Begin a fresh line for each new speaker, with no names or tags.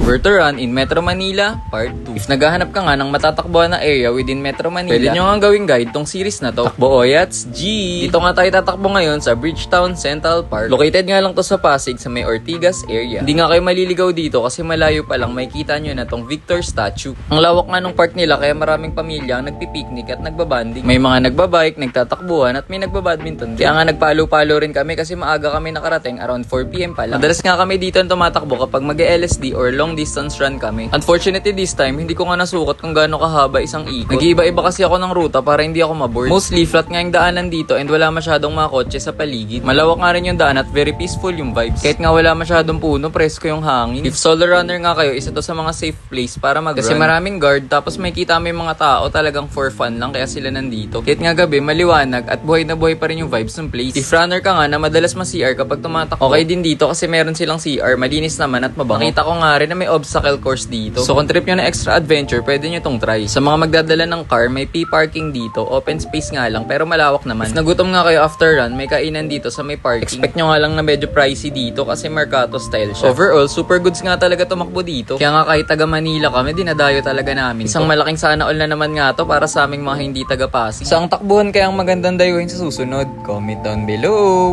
Where to run in Metro Manila, Part 2. If naghahanap ka nga ng matatakbuhan na area within Metro Manila, pwede nyo nga gawing guide tong series na to. Takbo Oyats G! Dito nga tayo tatakbo ngayon sa Bridgetown Central Park. Located nga lang to sa Pasig sa may Ortigas area. Hindi nga kayo maliligaw dito kasi malayo pa lang makikita nyo na tong Victor Statue. Ang lawak nga nung park nila kaya maraming pamilya ang nagpipiknik at nagbabanding. May mga nagbabike, nagtatakbuhan at may nagbabadminton. Kaya nga nagpalo-palo rin kami kasi maaga kami nakarating around 4 PM pa lang. Madalas nga kami dito ang tumatakbo kapag mag-LSD or long distance run kami. Unfortunately this time, hindi ko nga nasukat kung gaano kahaba isang ikot. Nag-iiba-iba kasi ako ng ruta para hindi ako maboard. Mostly flat nga yung daanan dito and wala masyadong mga kotse sa paligid. Malawak nga rin yung daan at very peaceful yung vibes. Kahit nga wala masyadong puno, presko yung hangin. If solo runner nga kayo, isa to sa mga safe place para mag-run. Kasi maraming guard tapos may kita may mga tao talagang for fun lang kaya sila nandito. Kahit nga gabi, maliwanag at buhay na buhay pa rin yung vibes ng place. If runner ka nga na madalas ma-CR kapag tumatakbo, okay din dito kasi meron silang CR, malinis naman at mabango. Nakita ko nga rin na may obstacle course dito. So kung trip nyo na extra adventure, pwede nyo tong try. Sa mga magdadala ng car, may P-parking dito. Open space nga lang, pero malawak naman. If nagutom nga kayo after run, may kainan dito sa may parking. Expect nyo nga lang na medyo pricey dito kasi Mercato style siya. Overall, super goods nga talaga tumakbo dito. Kaya nga kahit taga Manila kami, dinadayo talaga namin. Isang malaking sana all na naman nga to para sa aming mga hindi taga Pasig. Sa ang takbuhan kayang magandang dayuhin sa susunod? Comment down below!